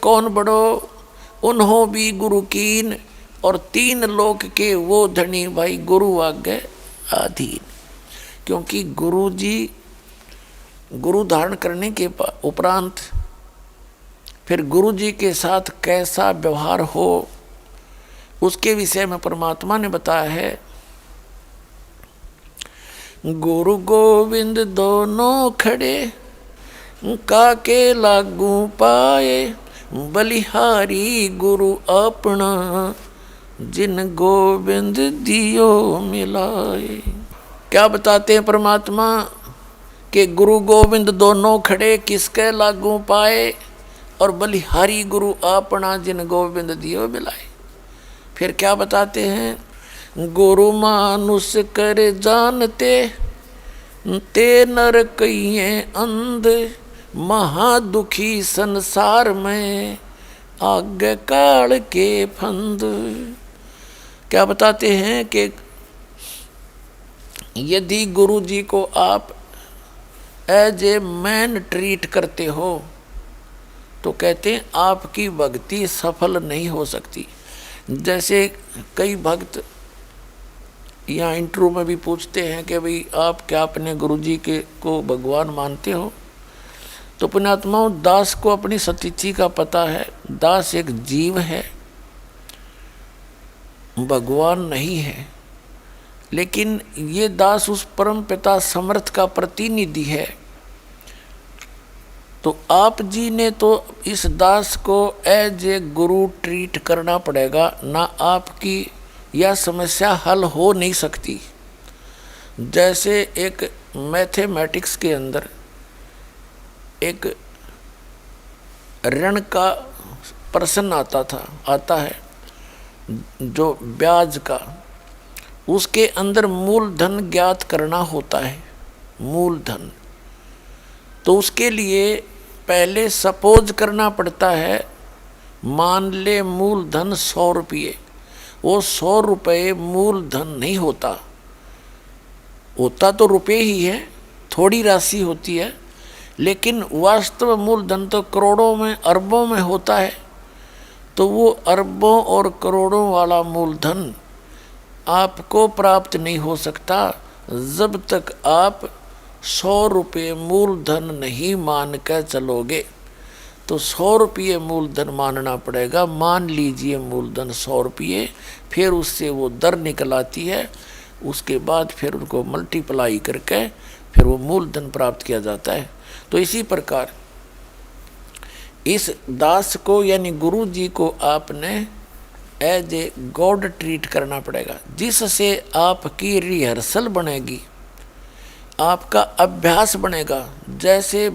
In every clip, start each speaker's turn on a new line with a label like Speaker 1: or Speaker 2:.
Speaker 1: कौन बड़ो उन्हों भी गुरु कीन, और तीन लोक के वो धनी भाई गुरु आगे अधीन। क्योंकि गुरु जी गुरु धारण करने के उपरांत फिर गुरु जी के साथ कैसा व्यवहार हो उसके विषय में परमात्मा ने बताया है। गुरु गोविंद दोनों खड़े काके लागू पाए, बलिहारी गुरु अपना जिन गोविंद दियो मिलाए। क्या बताते हैं परमात्मा कि गुरु गोविंद दोनों खड़े किसके लागू पाए, और बलिहारी गुरु अपना जिन गोविंद दियो मिलाए। फिर क्या बताते हैं, गुरु मानुष कर जानते ते नर कहिए अंध, महादुखी संसार में आगे काल के फंद। क्या बताते हैं कि यदि गुरु जी को आप एज ए मैन ट्रीट करते हो तो कहते हैं आपकी भक्ति सफल नहीं हो सकती। जैसे कई भक्त यहाँ इंटरव्यू में भी पूछते हैं कि भाई आप क्या अपने गुरु जी के को भगवान मानते हो, तो पुण्यात्माओं दास को अपनी सतिथि का पता है। दास एक जीव है, भगवान नहीं है, लेकिन ये दास उस परम पिता समर्थ का प्रतिनिधि है। तो आप जी ने तो इस दास को एज ए गुरु ट्रीट करना पड़ेगा, ना आपकी यह समस्या हल हो नहीं सकती। जैसे एक मैथमेटिक्स के अंदर एक ऋण का प्रश्न आता है जो ब्याज का, उसके अंदर मूलधन ज्ञात करना होता है। मूलधन तो उसके लिए पहले सपोज करना पड़ता है, मान ले मूलधन 100 रुपये। वो 100 रुपये मूलधन नहीं होता तो रुपये ही है, थोड़ी राशि होती है, लेकिन वास्तव मूलधन तो करोड़ों में अरबों में होता है। तो वो अरबों और करोड़ों वाला मूलधन आपको प्राप्त नहीं हो सकता जब तक आप 100 रुपये मूलधन नहीं मान कर चलोगे। तो 100 रुपये मूलधन मानना पड़ेगा। मान लीजिए मूलधन 100 रुपये, फिर उससे वो दर निकल आती है, उसके बाद फिर उनको मल्टीप्लाई करके फिर वो मूलधन प्राप्त किया जाता है। तो इसी प्रकार इस दास को यानी गुरु जी को आपने एज ए गॉड ट्रीट करना पड़ेगा, जिससे आपकी रिहर्सल बनेगी, आपका अभ्यास बनेगा। जैसे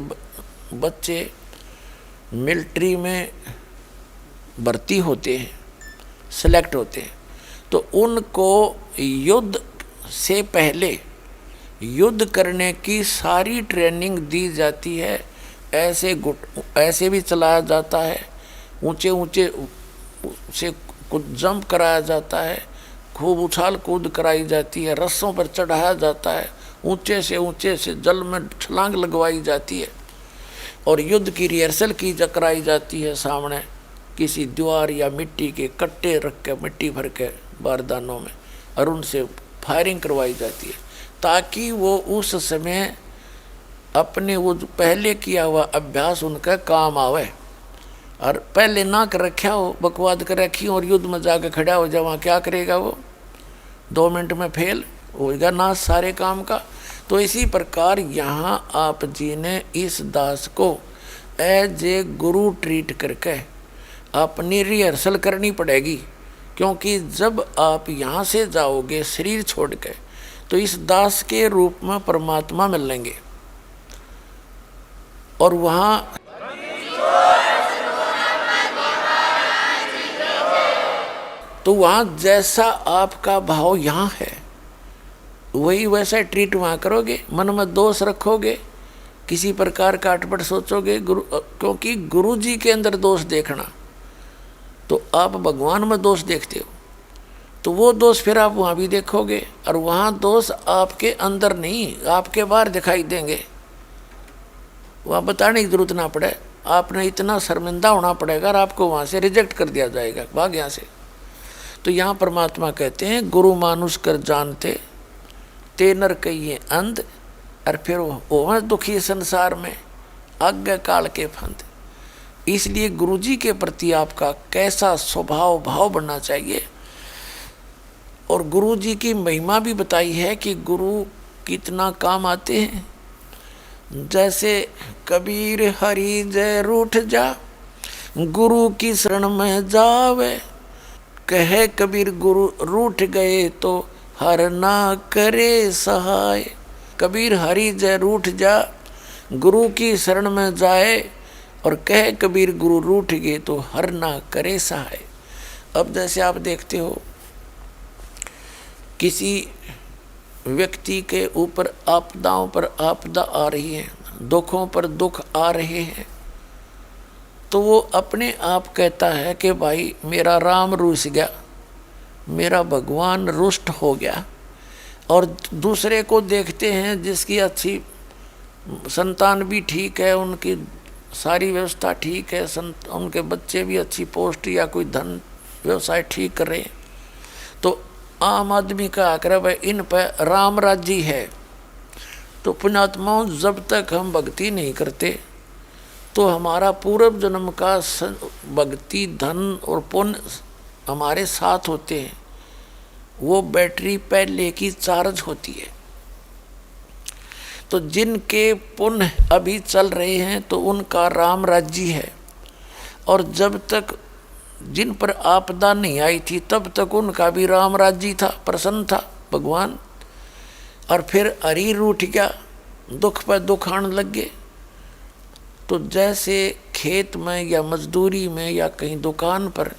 Speaker 1: बच्चे मिलिट्री में भर्ती होते हैं, सेलेक्ट होते हैं, तो उनको युद्ध से पहले युद्ध करने की सारी ट्रेनिंग दी जाती है। ऐसे भी चलाया जाता है, ऊंचे ऊंचे से कुछ जंप कराया जाता है, खूब उछाल कूद कराई जाती है, रस्सों पर चढ़ाया जाता है, ऊंचे से जल में छलांग लगवाई जाती है, और युद्ध की रिहर्सल कराई जाती है। सामने किसी दीवार या मिट्टी के कट्टे रख के मिट्टी भर के बारदानों में, और उनसे फायरिंग करवाई जाती है, ताकि वो उस समय अपने वो जो पहले किया हुआ अभ्यास उनका काम आवे। और पहले ना कर रखा हो, बकवाद कर रखी हो, और युद्ध में जाकर खड़ा हो जाए, वहाँ क्या करेगा वो? 2 मिनट में फेल होगा ना सारे काम का। तो इसी प्रकार यहाँ आप जी ने इस दास को एज ए गुरु ट्रीट करके अपनी रिहर्सल करनी पड़ेगी। क्योंकि जब आप यहाँ से जाओगे शरीर छोड़ के, तो इस दास के रूप में परमात्मा मिल लेंगे, और वहाँ तो वहाँ जैसा आपका भाव यहाँ है वही वैसा ट्रीट वहाँ करोगे। मन में दोष रखोगे, किसी प्रकार का अटपट सोचोगे, क्योंकि गुरु जी के अंदर दोष देखना, तो आप भगवान में दोष देखते हो, तो वो दोष फिर आप वहाँ भी देखोगे, और वहाँ दोष आपके अंदर नहीं आपके बाहर दिखाई देंगे। वहाँ बताने की जरूरत ना पड़े, आपने इतना शर्मिंदा होना पड़ेगा और आपको वहाँ से रिजेक्ट कर दिया जाएगा, भाग यहाँ से। तो यहाँ परमात्मा कहते हैं गुरु मानुष कर जानते ते नर कहिए अंध, और फिर वो दुखी संसार में आज्ञा काल के फंद। इसलिए गुरु जी के प्रति आपका कैसा स्वभाव भाव बनना चाहिए। और गुरु जी की महिमा भी बताई है कि गुरु कितना काम आते हैं। जैसे कबीर हरि जय रूठ जा, गुरु की शरण में जावे, कहे कबीर गुरु रूठ गए तो हर ना करे सहाय। कबीर हरि जय रूठ जा, गुरु की शरण में जाए, और कहे कबीर गुरु रूठ गए तो हर ना करे सहाय। अब जैसे आप देखते हो किसी व्यक्ति के ऊपर आपदाओं पर आपदा आ रही है, दुखों पर दुख आ रहे हैं, तो वो अपने आप कहता है कि भाई मेरा राम रूठ गया, मेरा भगवान रुष्ट हो गया। और दूसरे को देखते हैं जिसकी अच्छी संतान भी ठीक है, उनकी सारी व्यवस्था ठीक है, उनके बच्चे भी अच्छी पोस्ट या कोई धन व्यवसाय ठीक कर रहे हैं, तो आम आदमी का आकर भाई इन पर राम राज्य है। तो पुण्यात्माओं, जब तक हम भक्ति नहीं करते तो हमारा पूर्व जन्म का भक्ति धन और पुण्य हमारे साथ होते हैं, वो बैटरी पहले की चार्ज होती है। तो जिनके पुण्य अभी चल रहे हैं तो उनका राम राज्य है, और जब तक जिन पर आपदा नहीं आई थी तब तक उनका भी राम राज्य था, प्रसन्न था भगवान। और फिर हरि रूठ गया, दुख पर दुख आने लग गए। तो जैसे खेत में या मजदूरी में या कहीं दुकान पर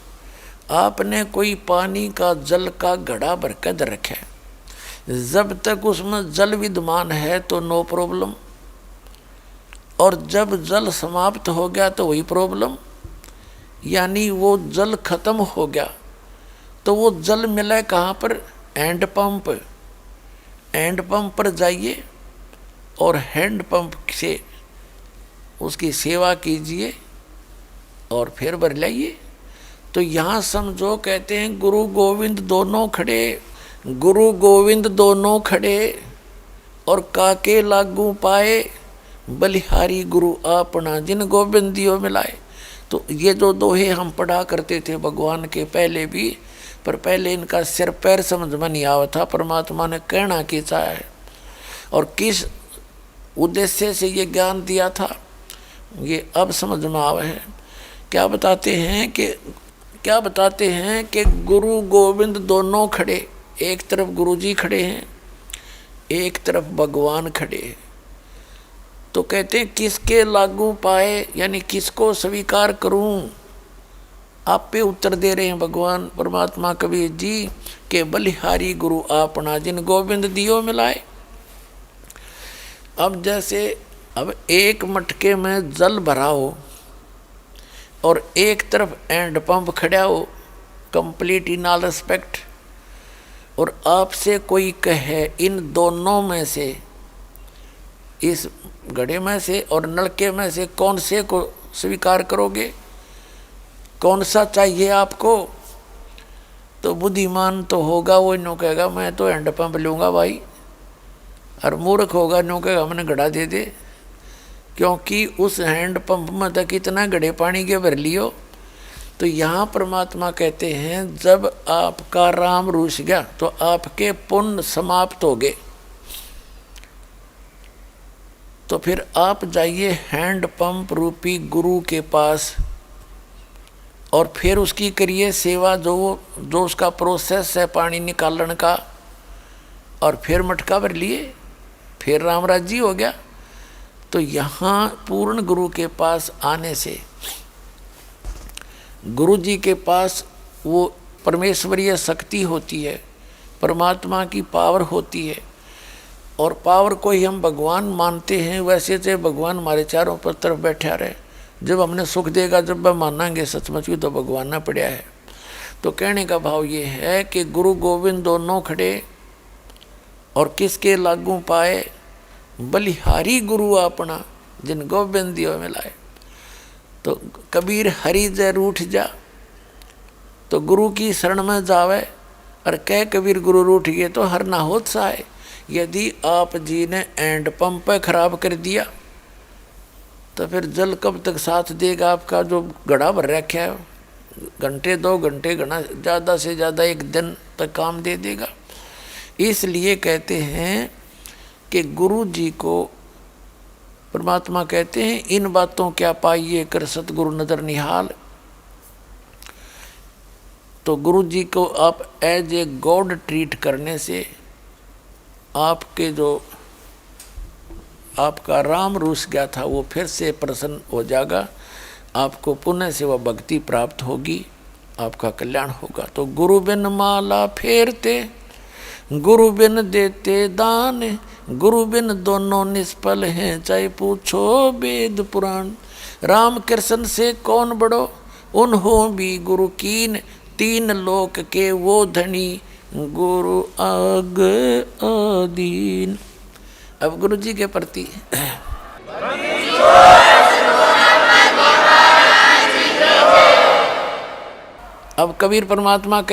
Speaker 1: आपने कोई पानी का जल का घड़ा भर कर रखा है, जब तक उसमें जल विद्यमान है तो नो प्रॉब्लम, और जब जल समाप्त हो गया तो वही प्रॉब्लम। यानी वो जल खत्म हो गया तो वो जल मिला कहाँ पर? Hand pump. हैंड पंप पर जाइए और हैंड पंप से उसकी सेवा कीजिए और फिर भर लाइए। तो यहाँ समझो कहते हैं गुरु गोविंद दोनों खड़े, गुरु गोविंद दोनों खड़े, और काके लागू पाए, बलिहारी गुरु आपना जिन गोविंद दियो मिलाए। तो ये जो दोहे हम पढ़ा करते थे भगवान के पहले भी, पर पहले इनका सिर पैर समझ में नहीं आवा था परमात्मा ने कहना क्या चाहा है और किस उद्देश्य से ये ज्ञान दिया था, ये अब समझ में आवा है। क्या बताते हैं कि गुरु गोविंद दोनों खड़े, एक तरफ गुरु जी खड़े हैं, एक तरफ भगवान खड़े हैं। तो कहते हैं किसके लागू पाए, यानी किसको स्वीकार करूं। आप पे उत्तर दे रहे हैं भगवान परमात्मा कबीर जी के बलिहारी गुरु आपना जिन गोविंद दियो मिलाए। अब जैसे अब एक मटके में जल भरा हो और एक तरफ हैंड पंप खड़ा हो, कंप्लीट इन ऑल रिस्पेक्ट, और आपसे कोई कहे इन दोनों में से, इस घड़े में से और नलके में से कौन से को स्वीकार करोगे, कौन सा चाहिए आपको? तो बुद्धिमान तो होगा वो नो कहेगा मैं तो हैंड पंप लूँगा भाई, और मूर्ख होगा नो कहेगा मैंने घड़ा दे दे, क्योंकि उस हैंड पंप में तक कितना घड़े पानी के भर लियो। तो यहाँ परमात्मा कहते हैं जब आपका राम रूठ गया तो आपके पुण्य समाप्त हो गए, तो फिर आप जाइए हैंड पंप रूपी गुरु के पास और फिर उसकी करिए सेवा, जो उसका प्रोसेस है पानी निकालने का, और फिर मटका भर लिए, फिर राम राज्य हो गया। तो यहाँ पूर्ण गुरु के पास आने से, गुरु जी के पास वो परमेश्वरीय शक्ति होती है, परमात्मा की पावर होती है, और पावर को ही हम भगवान मानते हैं। वैसे तो भगवान हमारे चारों पर तरफ बैठा रहे, जब हमने सुख देगा जब वह मानांगे सचमुच ही तो भगवान ना पड़ा है। तो कहने का भाव ये है कि गुरु गोविंद दोनों खड़े, और किसके लागू पाए, बलिहारी गुरु अपना जिन गोविंद दियो मिलाए। तो कबीर हरि जय रूठ जा, तो गुरु की शरण में जावे। और कह कबीर गुरु रूठ गए तो हर ना होत सा है। यदि आप जी ने एंड पंप खराब कर दिया तो फिर जल कब तक साथ देगा आपका जो गड़ा भर रखा है? घंटे 2 घंटे गणा, ज़्यादा से ज़्यादा 1 दिन तक काम दे देगा। इसलिए कहते हैं कि गुरु जी को परमात्मा कहते हैं इन बातों क्या पाइए कर सतगुरु नजर निहाल। तो गुरु जी को आप एज ए गॉड ट्रीट करने से आपके जो आपका राम रूस गया था वो फिर से प्रसन्न हो जाएगा, आपको पुनः से वह भक्ति प्राप्त होगी, आपका कल्याण होगा। तो गुरु बिन माला फेरते, गुरु बिन देते दान, गुरु बिन दोनों निष्फल हैं, चाहे पूछो वेद पुराण। राम कृष्ण से कौन बड़ो, उन्हों भी गुरु कीन, 3 लोक के वो धनी, गुरु आग आदीन। अब गुरु जी के प्रति अब कबीर परमात्मा